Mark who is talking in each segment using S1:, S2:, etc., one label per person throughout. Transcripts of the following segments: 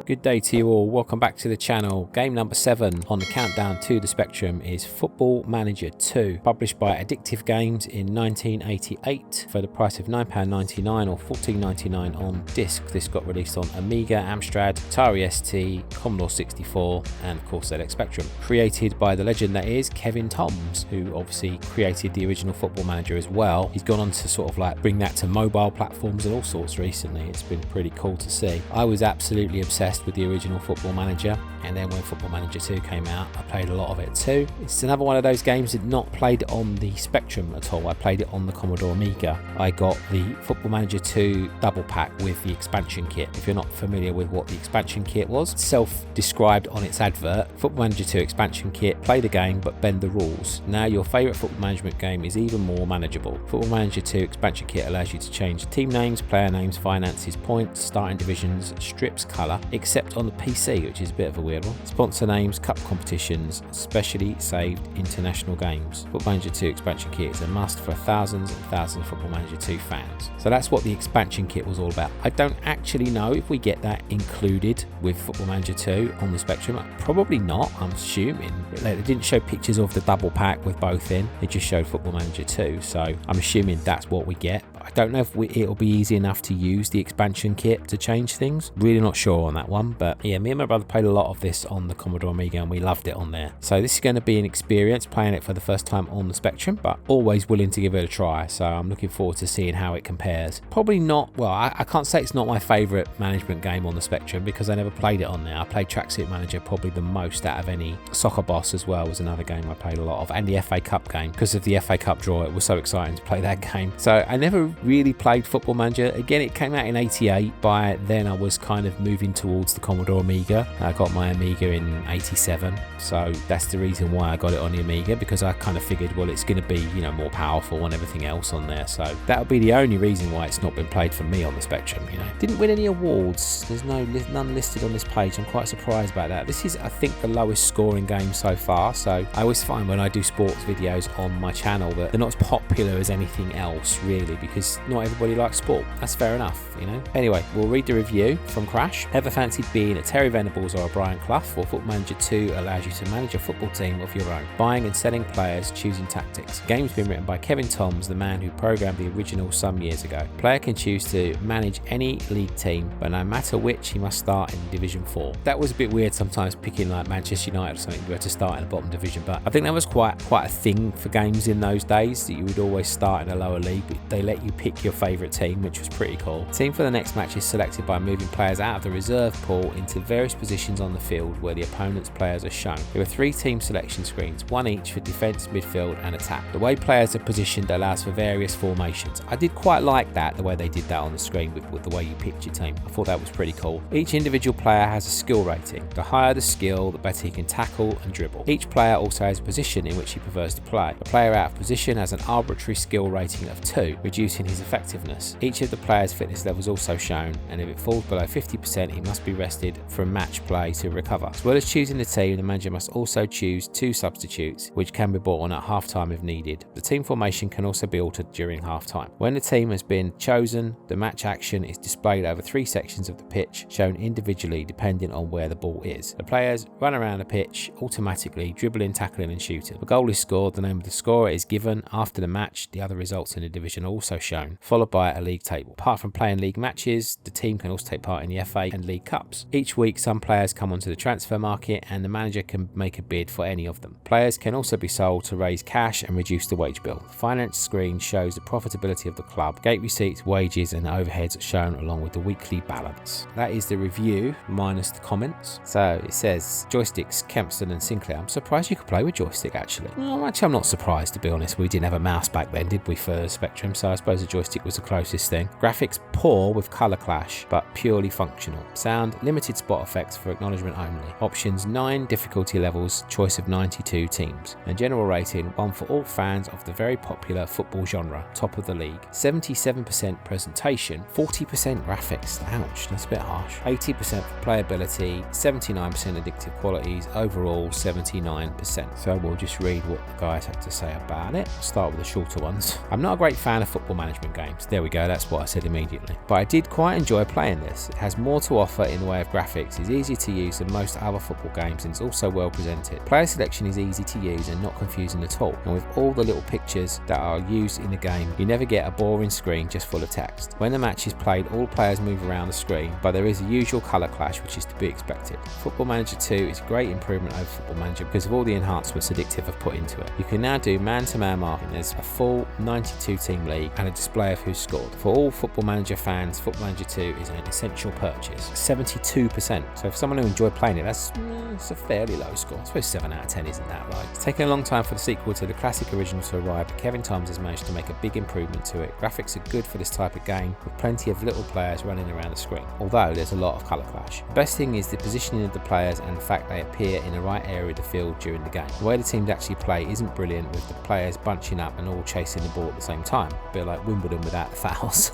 S1: Good day to you all, welcome back to the channel. Game number 7 on the countdown to the Spectrum is Football Manager 2, published by Addictive Games in 1988 for the price of £9.99 or £14.99 on disc. This got released on Amiga, Amstrad, Atari ST, Commodore 64 and of course ZX Spectrum. Created by the legend that is Kevin Toms, who obviously created the original Football Manager as well. He's gone on to sort of like bring that to mobile platforms and all sorts recently. It's been pretty cool to see. I was absolutely obsessed with the original Football Manager, and then when Football Manager 2 came out I played a lot of it too. It's another one of those games that not played on the Spectrum at all. I played it on the Commodore Amiga. I got the Football Manager 2 double pack with the expansion kit. If you're not familiar with what the expansion kit was, self-described on its advert: Football Manager 2 expansion kit, play the game but bend the rules. Now your favourite football management game is even more manageable. Football Manager 2 expansion kit allows you to change team names, player names, finances, points, starting divisions, strips, colour, except on the PC, which is a bit of a weird one. Sponsor names, cup competitions, specially saved international games. Football Manager 2 expansion kit is a must for thousands and thousands of Football Manager 2 fans. So that's what the expansion kit was all about. I don't actually know if we get that included with Football Manager 2 on the Spectrum. Probably not, I'm assuming. They didn't show pictures of the double pack with both in, they just showed Football Manager 2, so I'm assuming that's what we get. I don't know if it'll be easy enough to use the expansion kit to change things. Really not sure on that one, but yeah, me and my brother played a lot of this on the Commodore Amiga and we loved it on there. So this is going to be an experience playing it for the first time on the Spectrum, but always willing to give it a try. So I'm looking forward to seeing how it compares. Probably not, well, I can't say it's not my favourite management game on the Spectrum because I never played it on there. I played Tracksuit Manager probably the most out of any. Soccer Boss as well was another game I played a lot of, and the FA Cup game. Because of the FA Cup draw, it was so exciting to play that game. So I never really played Football Manager. Again, it came out in 88. By then I was kind of moving towards the Commodore Amiga. I got my Amiga in 87, so that's the reason why I got it on the Amiga, because I kind of figured, well, it's going to be, you know, more powerful and everything else on there. So that would be the only reason why it's not been played for me on the Spectrum. You know, didn't win any awards. There's none listed on this page. I'm quite surprised about that. This is, I think, the lowest scoring game so far. So I always find when I do sports videos on my channel that they're not as popular as anything else, really, because not everybody likes sport. That's fair enough, you know. Anyway, we'll read the review from Crash. Ever fancied being a Terry Venables or a Brian Clough? Well, Football Manager 2 allows you to manage a football team of your own, buying and selling players, choosing tactics. The game's been written by Kevin Toms, the man who programmed the original some years ago. Player can choose to manage any league team, but no matter which, he must start in Division 4. That was a bit weird sometimes, picking like Manchester United or something, you had to start in the bottom division, but I think that was quite a thing for games in those days, that you would always start in a lower league, but they let you pick your favourite team, which was pretty cool. The team for the next match is selected by moving players out of the reserve pool into various positions on the field where the opponent's players are shown. There are 3 team selection screens, one each for defence, midfield and attack. The way players are positioned allows for various formations. I did quite like that, the way they did that on the screen with the way you picked your team. I thought that was pretty cool. Each individual player has a skill rating. The higher the skill, the better he can tackle and dribble. Each player also has a position in which he prefers to play. A player out of position has an arbitrary skill rating of 2, reducing his effectiveness. Each of the player's fitness levels also shown, and if it falls below 50%, he must be rested from match play to recover. As well as choosing the team, the manager must also choose 2 substitutes, which can be brought on at half-time if needed. The team formation can also be altered during half-time. When the team has been chosen, the match action is displayed over 3 sections of the pitch, shown individually depending on where the ball is. The players run around the pitch automatically, dribbling, tackling and shooting. If a goal is scored, the name of the scorer is given. After the match, the other results in the division are also shown, followed by a league table. Apart from playing league matches, the team can also take part in the FA and League Cups. Each week, some players come onto the transfer market and the manager can make a bid for any of them. Players can also be sold to raise cash and reduce the wage bill. The finance screen shows the profitability of the club, gate receipts, wages and overheads actually along with the weekly balance. That is the review minus the comments. So it says joysticks, Kempston and Sinclair. I'm surprised you could play with joystick actually. Well, actually I'm not surprised, to be honest. We didn't have a mouse back then, did we, for Spectrum? So I suppose the joystick was the closest thing. Graphics poor with colour clash, but purely functional. Sound, limited spot effects for acknowledgement only. Options 9 difficulty levels, choice of 92 teams. And general rating 1 for all fans of the very popular football genre, top of the league. 77% presentation, 40% graphics. Ouch, that's a bit harsh. 80% for playability, 79% addictive qualities, overall 79%. So we'll just read what the guys have to say about it. Start with the shorter ones. I'm not a great fan of football management games. There we go, that's what I said immediately. But I did quite enjoy playing this. It has more to offer in the way of graphics, is easier to use than most other football games and it's also well presented. Player selection is easy to use and not confusing at all, and with all the little pictures that are used in the game, you never get a boring screen just full of text. When the match is played, all players move around the screen, but there is a usual colour clash which is to be expected. Football Manager 2 is a great improvement over Football Manager because of all the enhancements Addictive have put into it. You can now do man-to-man marking, there's a full 92 team league and a display of who scored. For all Football Manager fans, Football Manager 2 is an essential purchase. 72%. So for someone who enjoyed playing it, that's a fairly low score. I suppose 7 out of 10 isn't that low. It's taken a long time for the sequel to the classic original to arrive, but Kevin Toms has managed to make a big improvement to it. Graphics are good for this type of game, with plenty of little players running around the screen, although there's a lot of colour clash. The best thing is the positioning of the players and the fact they appear in the right area of the field during the game. The way the teams actually play isn't brilliant, with the players bunching up and all chasing the ball at the same time. A bit like Wimbledon without the fouls.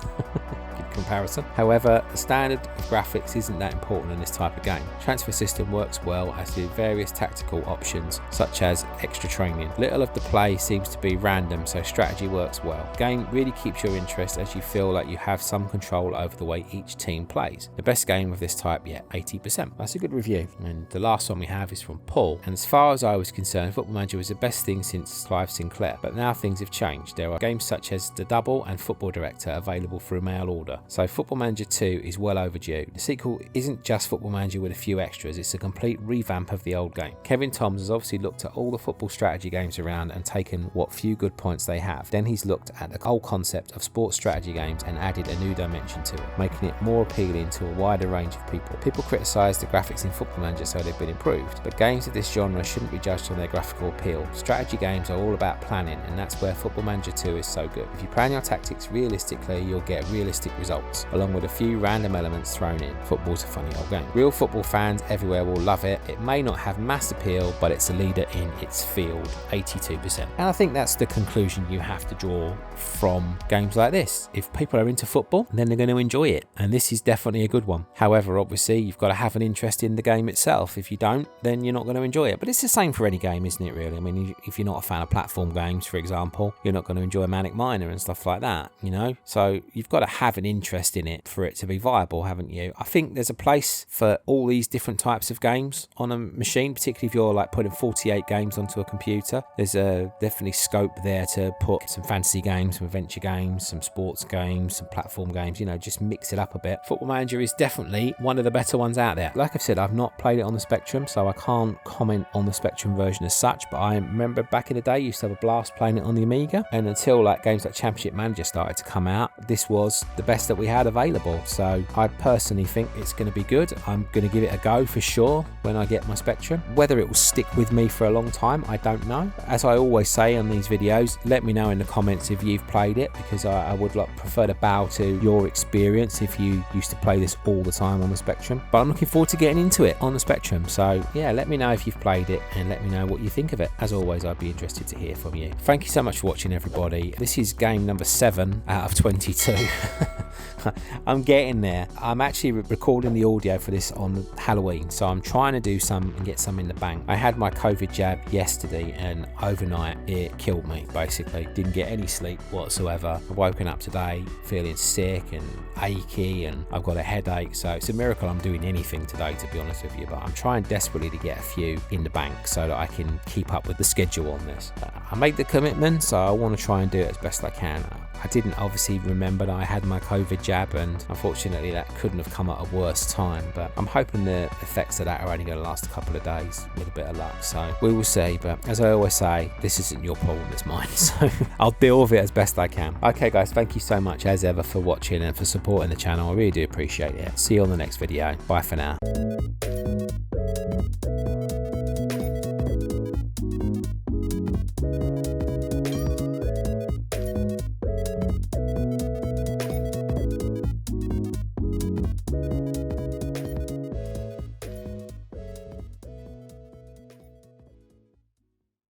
S1: Good comparison. However, the standard of graphics isn't that important in this type of game. Transfer system works well, as do various tactical options such as extra training. Little of the play seems to be random, so strategy works well. The game really keeps your interest as you feel like you have some control over the way each team plays. The best game of this type yet, 80%. That's a good review. And the last one we have is from Paul. And as far as I was concerned, Football Manager was the best thing since Clive Sinclair, but now things have changed. There are games such as The Double and Football Director available through mail order, so Football Manager 2 is well overdue. The sequel isn't just Football Manager with a few extras, it's a complete revamp of the old game. Kevin Toms has obviously looked at all the football strategy games around and taken what few good points they have. Then he's looked at the whole concept of sports strategy games and added a new dimension to it, making it more appealing to a wider range of people. People criticise the graphics in Football Manager, so they've been improved, but games of this genre shouldn't be judged on their graphical appeal. Strategy games are all about planning, and that's where Football Manager 2 is so good. If you plan your tactics realistically, you'll get realistic results, along with a few random elements thrown in. Football's a funny old game. Real football fans everywhere will love it. It may not have mass appeal, but it's a leader in its field, 82%. And I think that's the conclusion you have to draw from games like this. If people are into football, then they're going to enjoy it, and this is definitely a good one. However, obviously, you've got to have an interest in the game itself. If you don't, then you're not going to enjoy it. But it's the same for any game, isn't it, really? I mean, if you're not a fan of platform games, for example, you're not going to enjoy Manic Miner and stuff like that, you know? So you've got to have an interest in it for it to be viable, haven't you? I think there's a place for all these different types of games on a machine, particularly if you're like putting 48 games onto a computer. There's a definitely scope there to put some fantasy games, some adventure games, some sports games, some platform games, you know, just mix it up a bit. Football Manager is definitely one of the better ones out there. Like I've said, I've not played it on the Spectrum, so I can't comment on the Spectrum version as such, but I remember back in the day, I used to have a blast playing it on the Amiga, and until like games like Championship Manager started to come out, this was the best that we had available. So I personally think it's going to be good. I'm going to give it a go for sure when I get my Spectrum. Whether it will stick with me for a long time, I don't know. As I always say on these videos, let me know in the comments if you've played it, because I would prefer to bow to your experience if you used to play this all the time on the Spectrum. But I'm looking forward to getting into it on the Spectrum. So yeah, let me know if you've played it and let me know what you think of it. As always, I'd be interested to hear from you. Thank you so much for watching, everybody. This is game number 7 out of 22. I'm getting there. I'm actually recording the audio for this on Halloween, so I'm trying to do some and get some in the bank. I had my COVID jab yesterday, and overnight it killed me, basically. Didn't get any sleep whatsoever. I've woken up today feeling sick and achy, and I've got a headache, so it's a miracle I'm doing anything today, to be honest with you. But I'm trying desperately to get a few in the bank so that I can keep up with the schedule on this. I made the commitment, so I want to try and do it as best I can. I didn't obviously remember that I had my COVID jab, and unfortunately that couldn't have come at a worse time, but I'm hoping the effects of that are only going to last a couple of days with a bit of luck, so we will see. But as I always say, this isn't your problem, it's mine, so I'll deal with it as best I can. Okay guys, thank you so much as ever for watching and for supporting the channel. I really do appreciate it. See you on the next video. Bye for now.